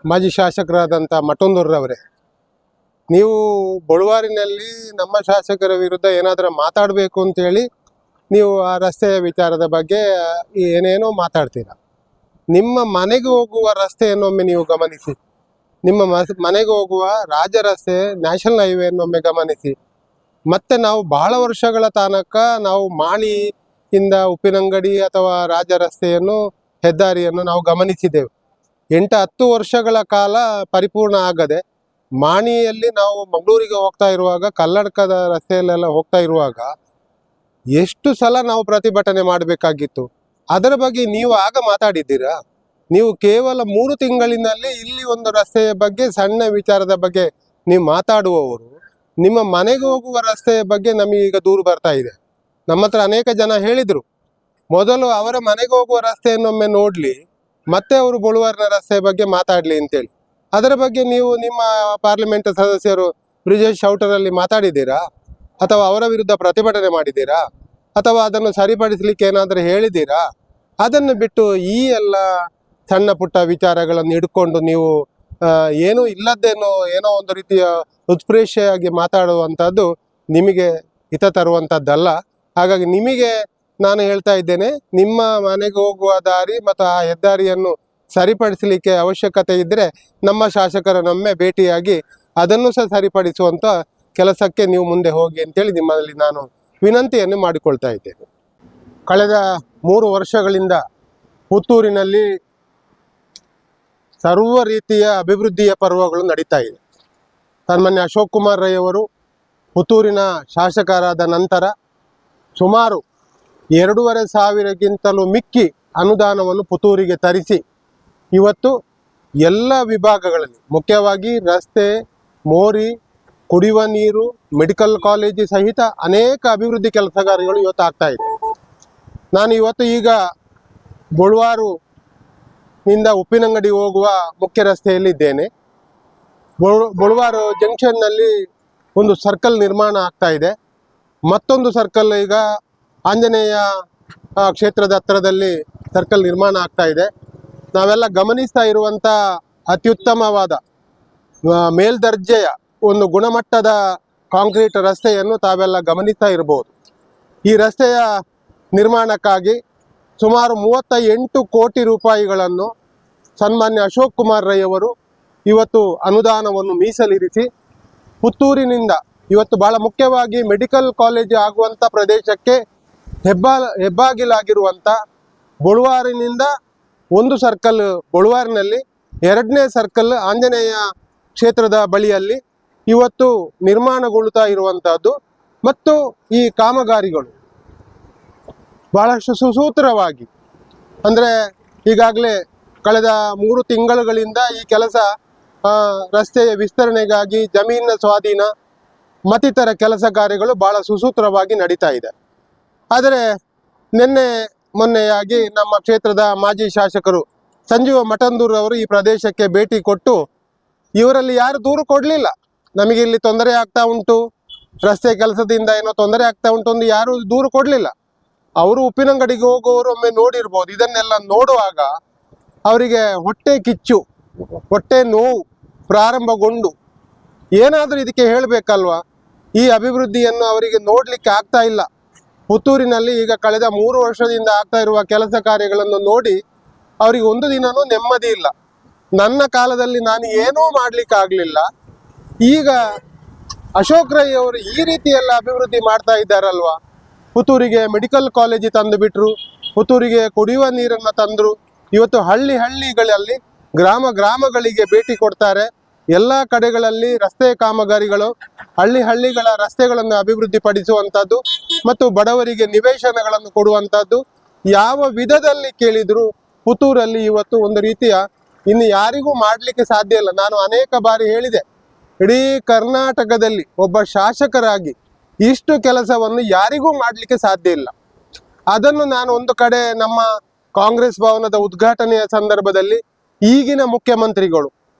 ಮಾಜಿ ಶಾಸಕರಾದಂಥ ಮಠಂದೂರ್ರವರೇ, ನೀವು ಬಳುವಾರಿನಲ್ಲಿ ನಮ್ಮ ಶಾಸಕರ ವಿರುದ್ಧ ಏನಾದರೂ ಮಾತಾಡಬೇಕು ಅಂತೇಳಿ ನೀವು ಆ ರಸ್ತೆಯ ವಿಚಾರದ ಬಗ್ಗೆ ಏನೇನೋ ಮಾತಾಡ್ತೀರಾ. ನಿಮ್ಮ ಮನೆಗೆ ಹೋಗುವ ರಸ್ತೆಯನ್ನೊಮ್ಮೆ ನೀವು ಗಮನಿಸಿ. ನಿಮ್ಮ ಮನೆಗೆ ಹೋಗುವ ರಾಜ ರಸ್ತೆ, ನ್ಯಾಷನಲ್ ಹೈವೇನ್ನೊಮ್ಮೆ ಗಮನಿಸಿ. ಮತ್ತೆ ನಾವು ಬಹಳ ವರ್ಷಗಳ ತನಕ ನಾವು ಮಾಣಿಯಿಂದ ಉಪ್ಪಿನಂಗಡಿ ಅಥವಾ ರಾಜ ರಸ್ತೆಯನ್ನು, ಹೆದ್ದಾರಿಯನ್ನು ನಾವು ಗಮನಿಸಿದ್ದೇವೆ. 8-10 ವರ್ಷಗಳ ಕಾಲ ಪರಿಪೂರ್ಣ ಆಗದೆ ಮಾಣಿಯಲ್ಲಿ ನಾವು ಮಂಗಳೂರಿಗೆ ಹೋಗ್ತಾ ಇರುವಾಗ, ಕಲ್ಲಡ್ಕದ ರಸ್ತೆಯಲ್ಲೆಲ್ಲ ಹೋಗ್ತಾ ಇರುವಾಗ ಎಷ್ಟು ಸಲ ನಾವು ಪ್ರತಿಭಟನೆ ಮಾಡಬೇಕಾಗಿತ್ತು. ಅದರ ಬಗ್ಗೆ ನೀವು ಆಗ ಮಾತಾಡಿದ್ದೀರಾ? ನೀವು ಕೇವಲ 3 ತಿಂಗಳಿನಲ್ಲಿ ಇಲ್ಲಿ ಒಂದು ರಸ್ತೆಯ ಬಗ್ಗೆ, ಸಣ್ಣ ವಿಚಾರದ ಬಗ್ಗೆ ನೀವು ಮಾತಾಡುವವರು, ನಿಮ್ಮ ಮನೆಗೆ ಹೋಗುವ ರಸ್ತೆಯ ಬಗ್ಗೆ ನಮಗೀಗ ದೂರು ಬರ್ತಾ ಇದೆ. ನಮ್ಮ ಹತ್ರ ಅನೇಕ ಜನ ಹೇಳಿದರು, ಮೊದಲು ಅವರ ಮನೆಗೆ ಹೋಗುವ ರಸ್ತೆಯನ್ನೊಮ್ಮೆ ನೋಡಲಿ, ಮತ್ತೆ ಅವರು ಬಳುವಾರಿನ ರಸ್ತೆಯ ಬಗ್ಗೆ ಮಾತಾಡಲಿ ಅಂತೇಳಿ. ಅದರ ಬಗ್ಗೆ ನೀವು ನಿಮ್ಮ ಪಾರ್ಲಿಮೆಂಟ್ ಸದಸ್ಯರು ಬ್ರಿಜೇಶ್ ಶೌಟರಲ್ಲಿ ಮಾತಾಡಿದ್ದೀರಾ? ಅಥವಾ ಅವರ ವಿರುದ್ಧ ಪ್ರತಿಭಟನೆ ಮಾಡಿದ್ದೀರಾ? ಅಥವಾ ಅದನ್ನು ಸರಿಪಡಿಸಲಿಕ್ಕೆ ಏನಾದರೂ ಹೇಳಿದ್ದೀರಾ? ಅದನ್ನು ಬಿಟ್ಟು ಈ ಎಲ್ಲ ಸಣ್ಣ ಪುಟ್ಟ ವಿಚಾರಗಳನ್ನು ಹಿಡ್ಕೊಂಡು ನೀವು ಏನೂ ಇಲ್ಲದ್ದೇನೋ ಏನೋ ಒಂದು ರೀತಿಯ ಉತ್ಪ್ರೇಕ್ಷೆಯಾಗಿ ಮಾತಾಡುವಂಥದ್ದು ನಿಮಗೆ ಹಿತ ತರುವಂಥದ್ದಲ್ಲ. ಹಾಗಾಗಿ ನಿಮಗೆ ನಾನು ಹೇಳ್ತಾ ಇದ್ದೇನೆ, ನಿಮ್ಮ ಮನೆಗೆ ಹೋಗುವ ದಾರಿ ಮತ್ತು ಆ ಹೆದ್ದಾರಿಯನ್ನು ಸರಿಪಡಿಸಲಿಕ್ಕೆ ಅವಶ್ಯಕತೆ ಇದ್ದರೆ ನಮ್ಮ ಶಾಸಕರನ್ನೊಮ್ಮೆ ಭೇಟಿಯಾಗಿ ಅದನ್ನು ಸಹ ಸರಿಪಡಿಸುವಂಥ ಕೆಲಸಕ್ಕೆ ನೀವು ಮುಂದೆ ಹೋಗಿ ಅಂತೇಳಿ ನಿಮ್ಮಲ್ಲಿ ನಾನು ವಿನಂತಿಯನ್ನು ಮಾಡಿಕೊಳ್ತಾ ಇದ್ದೇನೆ. ಕಳೆದ 3 ವರ್ಷಗಳಿಂದ ಪುತ್ತೂರಿನಲ್ಲಿ ಸರ್ವ ರೀತಿಯ ಅಭಿವೃದ್ಧಿಯ ಪರ್ವಗಳು ನಡೀತಾ ಇದೆ. ಸನ್ಮಾನ್ಯ ಅಶೋಕ್ ಕುಮಾರ್ ರೈ ಅವರು ಪುತ್ತೂರಿನ ಶಾಸಕರಾದ ನಂತರ ಸುಮಾರು 2,500ಕ್ಕಿಂತಲೂ ಮಿಕ್ಕಿ ಅನುದಾನವನ್ನು ಪುತ್ತೂರಿಗೆ ತರಿಸಿ ಇವತ್ತು ಎಲ್ಲ ವಿಭಾಗಗಳಲ್ಲಿ, ಮುಖ್ಯವಾಗಿ ರಸ್ತೆ, ಮೋರಿ, ಕುಡಿಯುವ ನೀರು, ಮೆಡಿಕಲ್ ಕಾಲೇಜು ಸಹಿತ ಅನೇಕ ಅಭಿವೃದ್ಧಿ ಕೆಲಸ ಕಾರ್ಯಗಳು ಇವತ್ತು ಆಗ್ತಾ ಇದೆ. ನಾನು ಇವತ್ತು ಈಗ ಬಳುವಾರಿನಿಂದ ಉಪ್ಪಿನಂಗಡಿ ಹೋಗುವ ಮುಖ್ಯ ರಸ್ತೆಯಲ್ಲಿದ್ದೇನೆ. ಬಳುವಾರು ಜಂಕ್ಷನ್ನಲ್ಲಿ ಒಂದು ಸರ್ಕಲ್ ನಿರ್ಮಾಣ ಆಗ್ತಾ ಇದೆ. ಮತ್ತೊಂದು ಸರ್ಕಲ್ ಈಗ ಆಂಜನೇಯ ಕ್ಷೇತ್ರದ ಹತ್ತಿರದಲ್ಲಿ ಸರ್ಕಲ್ ನಿರ್ಮಾಣ ಆಗ್ತಾ ಇದೆ. ನಾವೆಲ್ಲ ಗಮನಿಸ್ತಾ ಇರುವಂಥ ಅತ್ಯುತ್ತಮವಾದ ಮೇಲ್ದರ್ಜೆಯ ಒಂದು ಗುಣಮಟ್ಟದ ಕಾಂಕ್ರೀಟ್ ರಸ್ತೆಯನ್ನು ತಾವೆಲ್ಲ ಗಮನಿಸ್ತಾ ಇರ್ಬೋದು. ಈ ರಸ್ತೆಯ ನಿರ್ಮಾಣಕ್ಕಾಗಿ ಸುಮಾರು 38 ಕೋಟಿ ರೂಪಾಯಿಗಳನ್ನು ಸನ್ಮಾನ್ಯ ಅಶೋಕ್ ಕುಮಾರ್ ರೈ ಅವರು ಇವತ್ತು ಅನುದಾನವನ್ನು ಮೀಸಲಿರಿಸಿ ಪುತ್ತೂರಿನಿಂದ ಇವತ್ತು ಭಾಳ ಮುಖ್ಯವಾಗಿ ಮೆಡಿಕಲ್ ಕಾಲೇಜು ಆಗುವಂಥ ಪ್ರದೇಶಕ್ಕೆ ಹೆಬ್ಬಾಗಿಲಾಗಿರುವಂಥ ಬಳುವಾರಿನಿಂದ ಒಂದು ಸರ್ಕಲ್ ಬಳುವಾರಿನಲ್ಲಿ, 2ನೇ ಸರ್ಕಲ್ ಆಂಜನೇಯ ಕ್ಷೇತ್ರದ ಬಳಿಯಲ್ಲಿ ಇವತ್ತು ನಿರ್ಮಾಣಗೊಳ್ಳುತ್ತಾ ಇರುವಂಥದ್ದು. ಮತ್ತು ಈ ಕಾಮಗಾರಿಗಳು ಬಹಳಷ್ಟು ಸುಸೂತ್ರವಾಗಿ, ಅಂದರೆ ಈಗಾಗಲೇ ಕಳೆದ 3 ತಿಂಗಳುಗಳಿಂದ ಈ ಕೆಲಸ ರಸ್ತೆಯ ವಿಸ್ತರಣೆಗಾಗಿ ಜಮೀನಿನ ಸ್ವಾಧೀನ ಮತ್ತಿತರ ಕೆಲಸ ಕಾರ್ಯಗಳು ಭಾಳ ಸುಸೂತ್ರವಾಗಿ ನಡೀತಾ ಇದೆ. ಆದರೆ ಮೊನ್ನೆಯಾಗಿ ನಮ್ಮ ಕ್ಷೇತ್ರದ ಮಾಜಿ ಶಾಸಕರು ಸಂಜೀವ ಮಠಂದೂರ್ ಅವರು ಈ ಪ್ರದೇಶಕ್ಕೆ ಭೇಟಿ ಕೊಟ್ಟು ಇವರಲ್ಲಿ ಯಾರು ದೂರು ಕೊಡಲಿಲ್ಲ. ನಮಗೆ ಇಲ್ಲಿ ತೊಂದರೆ ಆಗ್ತಾ ಉಂಟು, ರಸ್ತೆ ಕೆಲಸದಿಂದ ಏನೋ ತೊಂದರೆ ಆಗ್ತಾ ಉಂಟು ಎಂದು ಯಾರೂ ದೂರು ಕೊಡಲಿಲ್ಲ. ಅವರು ಉಪ್ಪಿನಂಗಡಿಗೆ ಹೋಗುವವರು ಒಮ್ಮೆ ನೋಡಿರ್ಬೋದು. ಇದನ್ನೆಲ್ಲ ನೋಡುವಾಗ ಅವರಿಗೆ ಹೊಟ್ಟೆ ಕಿಚ್ಚು, ಹೊಟ್ಟೆ ನೋವು ಪ್ರಾರಂಭಗೊಂಡು ಏನಾದರೂ ಇದಕ್ಕೆ ಹೇಳಬೇಕಲ್ವ. ಈ ಅಭಿವೃದ್ಧಿಯನ್ನು ಅವರಿಗೆ ನೋಡಲಿಕ್ಕೆ ಆಗ್ತಾ ಇಲ್ಲ. ಪುತ್ತೂರಿನಲ್ಲಿ ಈಗ ಕಳೆದ 3 ವರ್ಷದಿಂದ ಆಗ್ತಾ ಇರುವ ಕೆಲಸ ಕಾರ್ಯಗಳನ್ನು ನೋಡಿ ಅವರಿಗೆ ಒಂದು ದಿನವೂ ನೆಮ್ಮದಿ ಇಲ್ಲ. ನನ್ನ ಕಾಲದಲ್ಲಿ ನಾನು ಏನೂ ಮಾಡಲಿಕ್ಕಾಗಲಿಲ್ಲ, ಈಗ ಅಶೋಕ್ ರೈ ಅವರು ಈ ರೀತಿಯೆಲ್ಲ ಅಭಿವೃದ್ಧಿ ಮಾಡ್ತಾ ಇದ್ದಾರಲ್ವ. ಪುತ್ತೂರಿಗೆ ಮೆಡಿಕಲ್ ಕಾಲೇಜು ತಂದು ಬಿಟ್ಟರು, ಪುತ್ತೂರಿಗೆ ಕುಡಿಯುವ ನೀರನ್ನು ತಂದರು. ಇವತ್ತು ಹಳ್ಳಿಗಳಲ್ಲಿ ಗ್ರಾಮಗಳಿಗೆ ಭೇಟಿ ಕೊಡ್ತಾರೆ. ಎಲ್ಲ ಕಡೆಗಳಲ್ಲಿ ರಸ್ತೆ ಕಾಮಗಾರಿಗಳು, ಹಳ್ಳಿಗಳ ರಸ್ತೆಗಳನ್ನು ಅಭಿವೃದ್ಧಿ ಪಡಿಸುವಂಥದ್ದು ಮತ್ತು ಬಡವರಿಗೆ ನಿವೇಶನಗಳನ್ನು ಕೊಡುವಂಥದ್ದು ಯಾವ ವಿಧದಲ್ಲಿ ಕೇಳಿದರೂ ಪುತ್ತೂರಲ್ಲಿ ಇವತ್ತು ಒಂದು ರೀತಿಯ ಇನ್ನು ಯಾರಿಗೂ ಮಾಡಲಿಕ್ಕೆ ಸಾಧ್ಯ ಇಲ್ಲ. ನಾನು ಅನೇಕ ಬಾರಿ ಹೇಳಿದೆ, ಇಡೀ ಕರ್ನಾಟಕದಲ್ಲಿ ಒಬ್ಬ ಶಾಸಕರಾಗಿ ಇಷ್ಟು ಕೆಲಸವನ್ನು ಯಾರಿಗೂ ಮಾಡಲಿಕ್ಕೆ ಸಾಧ್ಯ ಇಲ್ಲ. ಅದನ್ನು ನಾನು ಒಂದು ಕಡೆ ನಮ್ಮ ಕಾಂಗ್ರೆಸ್ ಭವನದ ಉದ್ಘಾಟನೆಯ ಸಂದರ್ಭದಲ್ಲಿ ಈಗಿನ ಮುಖ್ಯಮಂತ್ರಿಗಳು,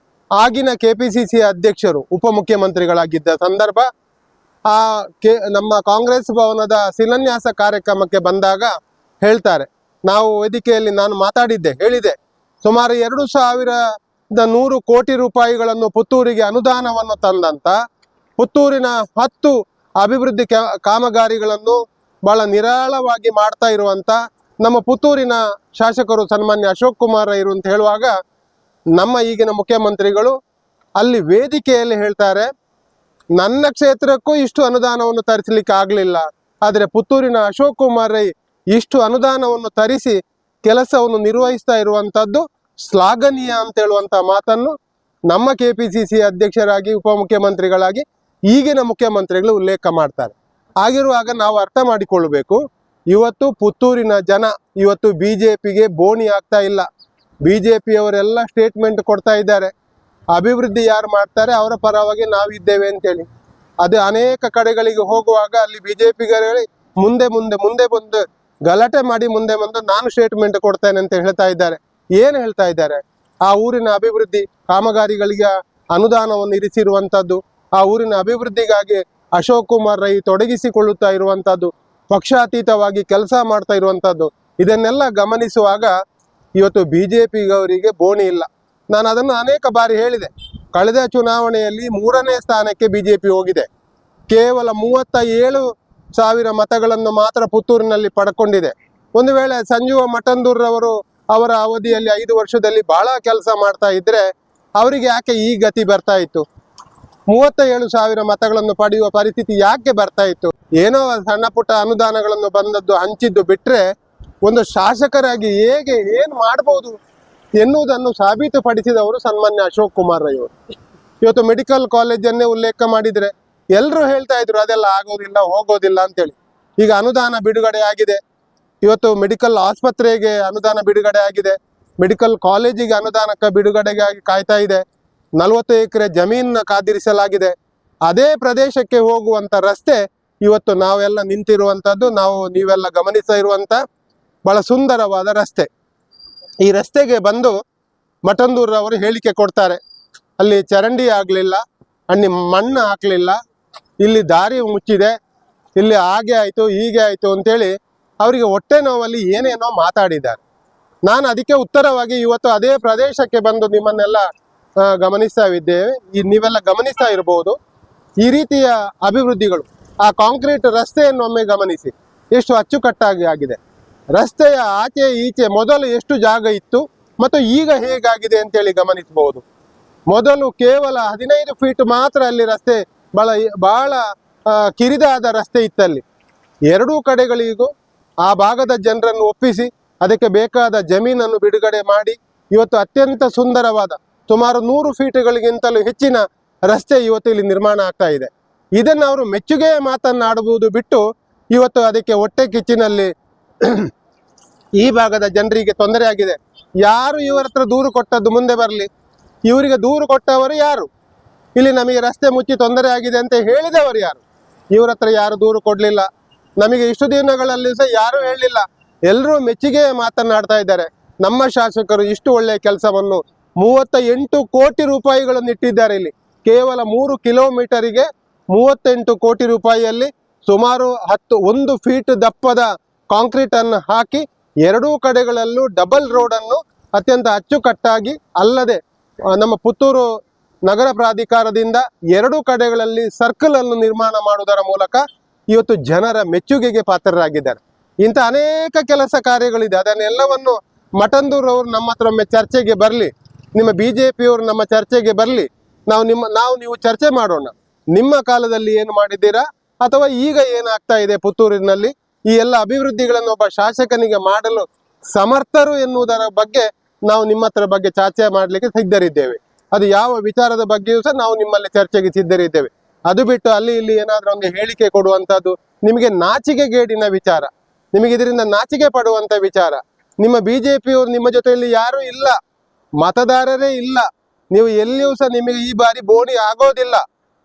ಆಗಿನ KPCC ಅಧ್ಯಕ್ಷರು, ಉಪಮುಖ್ಯಮಂತ್ರಿಗಳಾಗಿದ್ದ ಸಂದರ್ಭ ನಮ್ಮ ಕಾಂಗ್ರೆಸ್ ಭವನದ ಶಿಲಾನ್ಯಾಸ ಕಾರ್ಯಕ್ರಮಕ್ಕೆ ಬಂದಾಗ ಹೇಳ್ತಾರೆ, ನಾವು ವೇದಿಕೆಯಲ್ಲಿ ನಾನು ಹೇಳಿದೆ, ಸುಮಾರು 2,000 100 ಕೋಟಿ ರೂಪಾಯಿಗಳನ್ನು ಪುತ್ತೂರಿಗೆ ಅನುದಾನವನ್ನು ತಂದಂತ, ಪುತ್ತೂರಿನ 10 ಅಭಿವೃದ್ಧಿ ಕಾಮಗಾರಿಗಳನ್ನು ಬಹಳ ನಿರಾಳವಾಗಿ ಮಾಡ್ತಾ ಇರುವಂತ ನಮ್ಮ ಪುತ್ತೂರಿನ ಶಾಸಕರು ಸನ್ಮಾನ್ಯ ಅಶೋಕ್ ಕುಮಾರ್ ರೈರು ಅಂತ ಹೇಳುವಾಗ, ನಮ್ಮ ಈಗಿನ ಮುಖ್ಯಮಂತ್ರಿಗಳು ಅಲ್ಲಿ ವೇದಿಕೆಯಲ್ಲಿ ಹೇಳ್ತಾರೆ, ನನ್ನ ಕ್ಷೇತ್ರಕ್ಕೂ ಇಷ್ಟು ಅನುದಾನವನ್ನು ತರಿಸಲಿಕ್ಕೆ ಆಗಲಿಲ್ಲ, ಆದರೆ ಪುತ್ತೂರಿನ ಅಶೋಕ್ ಕುಮಾರ್ ರೈ ಇಷ್ಟು ಅನುದಾನವನ್ನು ತರಿಸಿ ಕೆಲಸವನ್ನು ನಿರ್ವಹಿಸ್ತಾ ಇರುವಂಥದ್ದು ಶ್ಲಾಘನೀಯ ಅಂತ ಹೇಳುವಂಥ ಮಾತನ್ನು ನಮ್ಮ KPCC ಅಧ್ಯಕ್ಷರಾಗಿ ಉಪಮುಖ್ಯಮಂತ್ರಿಗಳಾಗಿ ಈಗಿನ ಮುಖ್ಯಮಂತ್ರಿಗಳು ಉಲ್ಲೇಖ ಮಾಡ್ತಾರೆ. ಆಗಿರುವಾಗ ನಾವು ಅರ್ಥ ಮಾಡಿಕೊಳ್ಳಬೇಕು, ಇವತ್ತು ಪುತ್ತೂರಿನ ಜನ ಇವತ್ತು BJPಗೆ ಬೋಣಿ ಆಗ್ತಾ ಇಲ್ಲ. BJPಯವರೆಲ್ಲ ಸ್ಟೇಟ್ಮೆಂಟ್ ಕೊಡ್ತಾ ಇದ್ದಾರೆ, ಅಭಿವೃದ್ಧಿ ಯಾರು ಮಾಡ್ತಾರೆ ಅವರ ಪರವಾಗಿ ನಾವಿದ್ದೇವೆ ಅಂತೇಳಿ. ಅದು ಅನೇಕ ಕಡೆಗಳಿಗೆ ಹೋಗುವಾಗ ಅಲ್ಲಿ BJPಗರೇ ಮುಂದೆ ಬಂದು ಗಲಾಟೆ ಮಾಡಿ ಮುಂದೆ ಬಂದು ನಾನು ಸ್ಟೇಟ್ಮೆಂಟ್ ಕೊಡ್ತೇನೆ ಅಂತ ಹೇಳ್ತಾ ಇದ್ದಾರೆ. ಏನು ಹೇಳ್ತಾ ಇದ್ದಾರೆ? ಆ ಊರಿನ ಅಭಿವೃದ್ಧಿ ಕಾಮಗಾರಿಗಳಿಗೆ ಅನುದಾನವನ್ನು ಇರಿಸಿರುವಂಥದ್ದು, ಆ ಊರಿನ ಅಭಿವೃದ್ಧಿಗಾಗಿ ಅಶೋಕ್ ಕುಮಾರ್ ರೈ ತೊಡಗಿಸಿಕೊಳ್ಳುತ್ತಾ ಇರುವಂಥದ್ದು, ಪಕ್ಷಾತೀತವಾಗಿ ಕೆಲಸ ಮಾಡ್ತಾ ಇರುವಂಥದ್ದು, ಇದನ್ನೆಲ್ಲ ಗಮನಿಸುವಾಗ ಇವತ್ತು BJPಗವರಿಗೆ ಬೋಣಿ ಇಲ್ಲ. ನಾನು ಅದನ್ನು ಅನೇಕ ಬಾರಿ ಹೇಳಿದೆ. ಕಳೆದ ಚುನಾವಣೆಯಲ್ಲಿ 3ನೇ ಸ್ಥಾನಕ್ಕೆ BJP ಹೋಗಿದೆ. ಕೇವಲ 37,000 ಮತಗಳನ್ನು ಮಾತ್ರ ಪುತ್ತೂರಿನಲ್ಲಿ ಪಡ್ಕೊಂಡಿದೆ. ಒಂದು ವೇಳೆ ಸಂಜೀವ ಮಠಂದೂರ್ರವರು ಅವರ ಅವಧಿಯಲ್ಲಿ 5 ವರ್ಷದಲ್ಲಿ ಬಹಳ ಕೆಲಸ ಮಾಡ್ತಾ ಇದ್ರೆ ಅವರಿಗೆ ಯಾಕೆ ಈ ಗತಿ ಬರ್ತಾ ಇತ್ತು? 37,000 ಮತಗಳನ್ನು ಪಡೆಯುವ ಪರಿಸ್ಥಿತಿ ಯಾಕೆ ಬರ್ತಾ ಇತ್ತು? ಏನೋ ಸಣ್ಣ ಪುಟ್ಟ ಅನುದಾನಗಳನ್ನು ಬಂದದ್ದು ಹಂಚಿದ್ದು ಬಿಟ್ರೆ ಒಂದು ಶಾಸಕರಾಗಿ ಹೇಗೆ ಏನು ಮಾಡ್ಬೋದು ಎನ್ನುವುದನ್ನು ಸಾಬೀತುಪಡಿಸಿದವರು ಸನ್ಮಾನ್ಯ ಅಶೋಕ್ ಕುಮಾರ್ ರೈ ಅವರು. ಇವತ್ತು ಮೆಡಿಕಲ್ ಕಾಲೇಜನ್ನೇ ಉಲ್ಲೇಖ ಮಾಡಿದರೆ ಎಲ್ಲರೂ ಹೇಳ್ತಾ ಇದ್ರು ಅದೆಲ್ಲ ಆಗೋದಿಲ್ಲ ಹೋಗೋದಿಲ್ಲ ಅಂತೇಳಿ. ಈಗ ಅನುದಾನ ಬಿಡುಗಡೆ ಆಗಿದೆ. ಇವತ್ತು ಮೆಡಿಕಲ್ ಆಸ್ಪತ್ರೆಗೆ ಅನುದಾನ ಬಿಡುಗಡೆ ಆಗಿದೆ, ಮೆಡಿಕಲ್ ಕಾಲೇಜಿಗೆ ಅನುದಾನಕ್ಕೆ ಬಿಡುಗಡೆಗಾಗಿ ಕಾಯ್ತಾ ಇದೆ. 40 ಎಕರೆ ಜಮೀನನ್ನ ಕಾದಿರಿಸಲಾಗಿದೆ. ಅದೇ ಪ್ರದೇಶಕ್ಕೆ ಹೋಗುವಂಥ ರಸ್ತೆ ಇವತ್ತು ನಾವೆಲ್ಲ ನಿಂತಿರುವಂಥದ್ದು, ನೀವೆಲ್ಲ ಗಮನಿಸ್ತಾ ಇರುವಂಥ ಬಹಳ ಸುಂದರವಾದ ರಸ್ತೆ. ಈ ರಸ್ತೆಗೆ ಬಂದು ಮಠಂದೂರವರು ಹೇಳಿಕೆ ಕೊಡ್ತಾರೆ, ಅಲ್ಲಿ ಚರಂಡಿ ಆಗಲಿಲ್ಲ, ಅಲ್ಲಿ ಮಣ್ಣು ಹಾಕಲಿಲ್ಲ, ಇಲ್ಲಿ ದಾರಿ ಮುಚ್ಚಿದೆ, ಇಲ್ಲಿ ಹಾಗೆ ಆಯಿತು ಹೀಗೆ ಆಯಿತು ಅಂತೇಳಿ ಅವರಿಗೆ ಹೊಟ್ಟೆ ನೋವಲ್ಲಿ ಏನೇನೋ ಮಾತಾಡಿದ್ದಾರೆ. ನಾನು ಅದಕ್ಕೆ ಉತ್ತರವಾಗಿ ಇವತ್ತು ಅದೇ ಪ್ರದೇಶಕ್ಕೆ ಬಂದು ನಿಮ್ಮನ್ನೆಲ್ಲ ಗಮನಿಸ್ತಾ ಇದ್ದೇವೆ. ನೀವೆಲ್ಲ ಗಮನಿಸ್ತಾ ಇರಬಹುದು ಈ ರೀತಿಯ ಅಭಿವೃದ್ಧಿಗಳು. ಆ ಕಾಂಕ್ರೀಟ್ ರಸ್ತೆಯನ್ನು ಒಮ್ಮೆ ಗಮನಿಸಿ, ಎಷ್ಟು ಅಚ್ಚುಕಟ್ಟಾಗಿ ಆಗಿದೆ. ರಸ್ತೆಯ ಆಚೆ ಈಚೆ ಮೊದಲು ಎಷ್ಟು ಜಾಗ ಇತ್ತು ಮತ್ತು ಈಗ ಹೇಗಾಗಿದೆ ಅಂತೇಳಿ ಗಮನಿಸಬಹುದು. ಮೊದಲು ಕೇವಲ 15 ಫೀಟ್ ಮಾತ್ರ ಅಲ್ಲಿ ರಸ್ತೆ, ಬಹಳ ಕಿರಿದಾದ ರಸ್ತೆ ಇತ್ತಲ್ಲಿ. ಎರಡೂ ಕಡೆಗಳಿಗೂ ಆ ಭಾಗದ ಜನರನ್ನು ಒಪ್ಪಿಸಿ ಅದಕ್ಕೆ ಬೇಕಾದ ಜಮೀನನ್ನು ಬಿಡುಗಡೆ ಮಾಡಿ ಇವತ್ತು ಅತ್ಯಂತ ಸುಂದರವಾದ ಸುಮಾರು 100 ಫೀಟ್ಗಳಿಗಿಂತಲೂ ಹೆಚ್ಚಿನ ರಸ್ತೆ ಇವತ್ತು ಇಲ್ಲಿ ನಿರ್ಮಾಣ ಆಗ್ತಾ ಇದೆ. ಇದನ್ನು ಅವರು ಮೆಚ್ಚುಗೆಯ ಮಾತನ್ನಾಡುವುದು ಬಿಟ್ಟು ಇವತ್ತು ಅದಕ್ಕೆ ಹೊಟ್ಟೆ ಕಿಚ್ಚಿನಲ್ಲಿ ಈ ಭಾಗದ ಜನರಿಗೆ ತೊಂದರೆ ಆಗಿದೆ. ಯಾರು ಇವರ ಹತ್ರ ದೂರು ಕೊಟ್ಟದ್ದು ಮುಂದೆ ಬರಲಿ. ಇವರಿಗೆ ದೂರು ಕೊಟ್ಟವರು ಯಾರು? ಇಲ್ಲಿ ನಮಗೆ ರಸ್ತೆ ಮುಚ್ಚಿ ತೊಂದರೆ ಆಗಿದೆ ಅಂತ ಹೇಳಿದವರು ಯಾರು? ಇವರ ಹತ್ರ ಯಾರು ದೂರು ಕೊಡಲಿಲ್ಲ. ನಮಗೆ ಇಷ್ಟು ದಿನಗಳಲ್ಲಿ ಸಹ ಯಾರೂ ಹೇಳಲಿಲ್ಲ. ಎಲ್ಲರೂ ಮೆಚ್ಚುಗೆಯ ಮಾತನ್ನಾಡ್ತಾ ಇದ್ದಾರೆ. ನಮ್ಮ ಶಾಸಕರು ಇಷ್ಟು ಒಳ್ಳೆಯ ಕೆಲಸವನ್ನು 38 ಕೋಟಿ ರೂಪಾಯಿಗಳನ್ನು ಇಟ್ಟಿದ್ದಾರೆ. ಇಲ್ಲಿ ಕೇವಲ 3 ಕಿಲೋಮೀಟರಿಗೆ 38 ಕೋಟಿ ರೂಪಾಯಿಯಲ್ಲಿ ಸುಮಾರು 1 ಫೀಟ್ ದಪ್ಪದ ಕಾಂಕ್ರೀಟ್ ಅನ್ನು ಹಾಕಿ ಎರಡೂ ಕಡೆಗಳಲ್ಲೂ ಡಬಲ್ ರೋಡನ್ನು ಅತ್ಯಂತ ಅಚ್ಚುಕಟ್ಟಾಗಿ, ಅಲ್ಲದೆ ನಮ್ಮ ಪುತ್ತೂರು ನಗರ ಪ್ರಾಧಿಕಾರದಿಂದ ಎರಡೂ ಕಡೆಗಳಲ್ಲಿ ಸರ್ಕಲ್ ಅನ್ನು ನಿರ್ಮಾಣ ಮಾಡುವುದರ ಮೂಲಕ ಇವತ್ತು ಜನರ ಮೆಚ್ಚುಗೆಗೆ ಪಾತ್ರರಾಗಿದ್ದಾರೆ. ಇಂಥ ಅನೇಕ ಕೆಲಸ ಕಾರ್ಯಗಳಿದೆ. ಅದನ್ನೆಲ್ಲವನ್ನು ಮಠಂದೂರವರು ನಮ್ಮ ಹತ್ರ ಒಮ್ಮೆ ಚರ್ಚೆಗೆ ಬರಲಿ, ನಿಮ್ಮ BJPಯವರು ನಮ್ಮ ಚರ್ಚೆಗೆ ಬರಲಿ, ನೀವು ಚರ್ಚೆ ಮಾಡೋಣ. ನಿಮ್ಮ ಕಾಲದಲ್ಲಿ ಏನು ಮಾಡಿದ್ದೀರಾ ಅಥವಾ ಈಗ ಏನಾಗ್ತಾ ಇದೆ ಪುತ್ತೂರಿನಲ್ಲಿ, ಈ ಎಲ್ಲ ಅಭಿವೃದ್ಧಿಗಳನ್ನು ಒಬ್ಬ ಶಾಸಕನಿಗೆ ಮಾಡಲು ಸಮರ್ಥರು ಎನ್ನುವುದರ ಬಗ್ಗೆ ನಾವು ನಿಮ್ಮ ಹತ್ರ ಬಗ್ಗೆ ಚರ್ಚೆ ಮಾಡಲಿಕ್ಕೆ ಸಿದ್ಧರಿದ್ದೇವೆ. ಅದು ಯಾವ ವಿಚಾರದ ಬಗ್ಗೆಯೂ ಸಹ ನಾವು ನಿಮ್ಮಲ್ಲಿ ಚರ್ಚೆಗೆ ಸಿದ್ಧರಿದ್ದೇವೆ. ಅದು ಬಿಟ್ಟು ಅಲ್ಲಿ ಇಲ್ಲಿ ಏನಾದರೂ ಒಂದು ಹೇಳಿಕೆ ಕೊಡುವಂಥದ್ದು ನಿಮಗೆ ನಾಚಿಕೆಗೇಡಿನ ವಿಚಾರ, ನಿಮಗೆ ಇದರಿಂದ ನಾಚಿಕೆ ಪಡುವಂಥ ವಿಚಾರ. ನಿಮ್ಮ BJPಯವರು ನಿಮ್ಮ ಜೊತೆಯಲ್ಲಿ ಯಾರೂ ಇಲ್ಲ, ಮತದಾರರೇ ಇಲ್ಲ. ನೀವು ಎಲ್ಲಿಯೂ ಸಹ ನಿಮಗೆ ಈ ಬಾರಿ ಬೋಣಿ ಆಗೋದಿಲ್ಲ.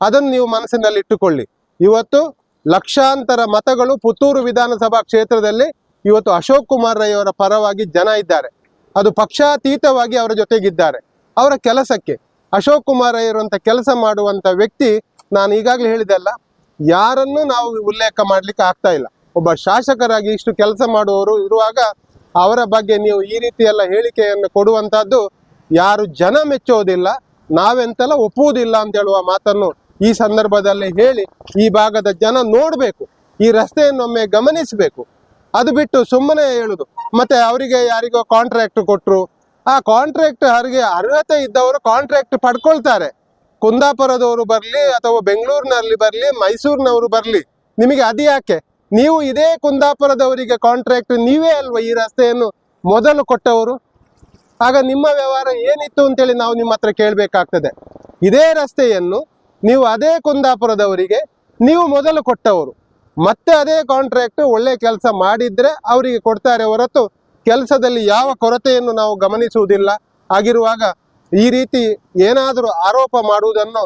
ಅದನ್ನು ನೀವು ಮನಸ್ಸಿನಲ್ಲಿ ಇಟ್ಟುಕೊಳ್ಳಿ. ಇವತ್ತು ಲಕ್ಷಾಂತರ ಮತಗಳು ಪುತ್ತೂರು ವಿಧಾನಸಭಾ ಕ್ಷೇತ್ರದಲ್ಲಿ ಇವತ್ತು ಅಶೋಕ್ ಕುಮಾರ್ ರೈ ಅವರ ಪರವಾಗಿ ಜನ ಇದ್ದಾರೆ. ಅದು ಪಕ್ಷಾತೀತವಾಗಿ ಅವರ ಜೊತೆಗಿದ್ದಾರೆ. ಅವರ ಕೆಲಸಕ್ಕೆ ಅಶೋಕ್ ಕುಮಾರ್ ರೈ ಇರುವಂಥ ಕೆಲಸ ಮಾಡುವಂಥ ವ್ಯಕ್ತಿ, ನಾನು ಈಗಾಗಲೇ ಹೇಳಿದೆಲ್ಲ, ಯಾರನ್ನು ನಾವು ಉಲ್ಲೇಖ ಮಾಡಲಿಕ್ಕೆ ಆಗ್ತಾ ಇಲ್ಲ. ಒಬ್ಬ ಶಾಸಕರಾಗಿ ಇಷ್ಟು ಕೆಲಸ ಮಾಡುವವರು ಇರುವಾಗ ಅವರ ಬಗ್ಗೆ ನೀವು ಈ ರೀತಿ ಎಲ್ಲ ಹೇಳಿಕೆಯನ್ನು ಕೊಡುವಂಥದ್ದು ಯಾರು ಜನ ಮೆಚ್ಚೋದಿಲ್ಲ ನಾವೆಂತೆಲ್ಲ ಒಪ್ಪುವುದಿಲ್ಲ ಅಂತ ಹೇಳುವ ಮಾತನ್ನು ಈ ಸಂದರ್ಭದಲ್ಲಿ ಹೇಳಿ ಈ ಭಾಗದ ಜನ ನೋಡಬೇಕು, ಈ ರಸ್ತೆಯನ್ನೊಮ್ಮೆ ಗಮನಿಸಬೇಕು. ಅದು ಬಿಟ್ಟು ಸುಮ್ಮನೆ ಹೇಳುದು. ಮತ್ತೆ ಅವರಿಗೆ ಯಾರಿಗೋ ಕಾಂಟ್ರಾಕ್ಟ್ ಕೊಟ್ಟರು, ಆ ಕಾಂಟ್ರಾಕ್ಟ್ ಅವರಿಗೆ ಅರ್ಹತೆ ಇದ್ದವರು ಕಾಂಟ್ರಾಕ್ಟ್ ಪಡ್ಕೊಳ್ತಾರೆ. ಕುಂದಾಪುರದವರು ಬರಲಿ ಅಥವಾ ಬೆಂಗಳೂರಿನಲ್ಲಿ ಬರಲಿ, ಮೈಸೂರಿನವರು ಬರಲಿ, ನಿಮಗೆ ಅದು ಯಾಕೆ? ನೀವು ಇದೇ ಕುಂದಾಪುರದವರಿಗೆ ಕಾಂಟ್ರಾಕ್ಟ್ ನೀವೇ ಅಲ್ವಾ ಈ ರಸ್ತೆಯನ್ನು ಮೊದಲು ಕೊಟ್ಟವರು? ಆಗ ನಿಮ್ಮ ವ್ಯವಹಾರ ಏನಿತ್ತು ಅಂತೇಳಿ ನಾವು ನಿಮ್ಮ ಹತ್ರ ಕೇಳಬೇಕಾಗ್ತದೆ. ಇದೇ ರಸ್ತೆಯನ್ನು ನೀವು ಅದೇ ಕುಂದಾಪುರದವರಿಗೆ ನೀವು ಮೊದಲು ಕೊಟ್ಟವರು, ಮತ್ತೆ ಅದೇ ಕಾಂಟ್ರಾಕ್ಟ್ ಒಳ್ಳೆ ಕೆಲಸ ಮಾಡಿದ್ರೆ ಅವರಿಗೆ ಕೊಡ್ತಾರೆ ಹೊರತು ಕೆಲಸದಲ್ಲಿ ಯಾವ ಕೊರತೆಯನ್ನು ನಾವು ಗಮನಿಸುವುದಿಲ್ಲ. ಆಗಿರುವಾಗ ಈ ರೀತಿ ಏನಾದರೂ ಆರೋಪ ಮಾಡುವುದನ್ನು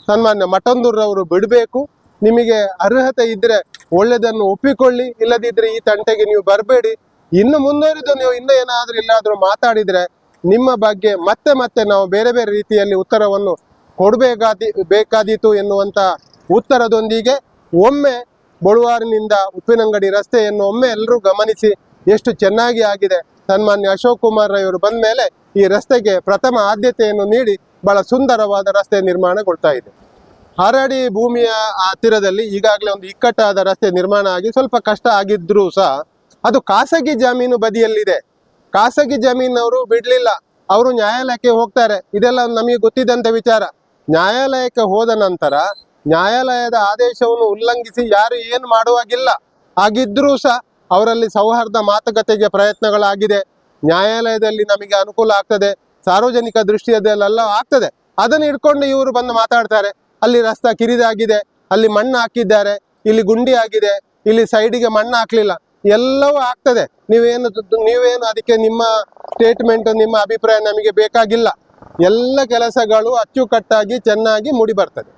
ಸನ್ಮಾನ್ಯ ಮಠಂದೂರ್ರವರು ಬಿಡಬೇಕು. ನಿಮಗೆ ಅರ್ಹತೆ ಇದ್ದರೆ ಒಳ್ಳೆಯದನ್ನು ಒಪ್ಪಿಕೊಳ್ಳಿ, ಇಲ್ಲದಿದ್ದರೆ ಈ ತಂಟೆಗೆ ನೀವು ಬರಬೇಡಿ. ಇನ್ನು ಮುಂದುವರಿದು ನೀವು ಇನ್ನೂ ಏನಾದರೂ ಇಲ್ಲಾದರೂ ಮಾತಾಡಿದರೆ ನಿಮ್ಮ ಬಗ್ಗೆ ಮತ್ತೆ ಮತ್ತೆ ನಾವು ಬೇರೆ ಬೇರೆ ರೀತಿಯಲ್ಲಿ ಉತ್ತರವನ್ನು ಬೇಕಾದೀತು ಎನ್ನುವಂಥ ಉತ್ತರದೊಂದಿಗೆ ಒಮ್ಮೆ ಬಳುವಾರಿನಿಂದ ಉಪ್ಪಿನಂಗಡಿ ರಸ್ತೆಯನ್ನು ಒಮ್ಮೆ ಎಲ್ಲರೂ ಗಮನಿಸಿ ಎಷ್ಟು ಚೆನ್ನಾಗಿ ಆಗಿದೆ. ಸನ್ಮಾನ್ಯ ಅಶೋಕ್ ಕುಮಾರ್ ರವರು ಬಂದ ಮೇಲೆ ಈ ರಸ್ತೆಗೆ ಪ್ರಥಮ ಆದ್ಯತೆಯನ್ನು ನೀಡಿ ಬಹಳ ಸುಂದರವಾದ ರಸ್ತೆ ನಿರ್ಮಾಣಗೊಳ್ತಾ ಇದೆ. ಹರಡಿ ಭೂಮಿಯ ಹತ್ತಿರದಲ್ಲಿ ಈಗಾಗಲೇ ಒಂದು ಇಕ್ಕಟ್ಟಾದ ರಸ್ತೆ ನಿರ್ಮಾಣ ಆಗಿ ಸ್ವಲ್ಪ ಕಷ್ಟ ಆಗಿದ್ರೂ ಸಹ ಅದು ಖಾಸಗಿ ಜಮೀನು ಬದಿಯಲ್ಲಿದೆ. ಖಾಸಗಿ ಜಮೀನವರು ಬಿಡಲಿಲ್ಲ, ಅವರು ನ್ಯಾಯಾಲಯಕ್ಕೆ ಹೋಗ್ತಾರೆ. ಇದೆಲ್ಲ ನಮಗೆ ಗೊತ್ತಿದ್ದಂಥ ವಿಚಾರ. ನ್ಯಾಯಾಲಯಕ್ಕೆ ಹೋದ ನಂತರ ನ್ಯಾಯಾಲಯದ ಆದೇಶವನ್ನು ಉಲ್ಲಂಘಿಸಿ ಯಾರು ಏನು ಮಾಡುವಾಗಿಲ್ಲ. ಆಗಿದ್ರೂ ಸಹ ಅವರಲ್ಲಿ ಸೌಹಾರ್ದ ಮಾತುಕತೆಗೆ ಪ್ರಯತ್ನಗಳಾಗಿದೆ. ನ್ಯಾಯಾಲಯದಲ್ಲಿ ನಮಗೆ ಅನುಕೂಲ ಆಗ್ತದೆ, ಸಾರ್ವಜನಿಕ ದೃಷ್ಟಿಯಲ್ಲೆಲ್ಲ ಆಗ್ತದೆ. ಅದನ್ನು ಇಟ್ಕೊಂಡು ಇವರು ಬಂದು ಮಾತಾಡ್ತಾರೆ, ಅಲ್ಲಿ ರಸ್ತೆ ಕಿರಿದಾಗಿದೆ, ಅಲ್ಲಿ ಮಣ್ಣು ಹಾಕಿದ್ದಾರೆ, ಇಲ್ಲಿ ಗುಂಡಿ ಆಗಿದೆ, ಇಲ್ಲಿ ಸೈಡಿಗೆ ಮಣ್ಣು ಹಾಕ್ಲಿಲ್ಲ, ಎಲ್ಲವೂ ಆಗ್ತದೆ. ನೀವೇನು ಅದಕ್ಕೆ ನಿಮ್ಮ ಸ್ಟೇಟ್ಮೆಂಟ್, ನಿಮ್ಮ ಅಭಿಪ್ರಾಯ ನಮಗೆ ಬೇಕಾಗಿಲ್ಲ. ಎಲ್ಲ ಕೆಲಸಗಳು ಅಚ್ಚುಕಟ್ಟಾಗಿ ಚೆನ್ನಾಗಿ ಮೂಡಿ ಬರ್ತದೆ.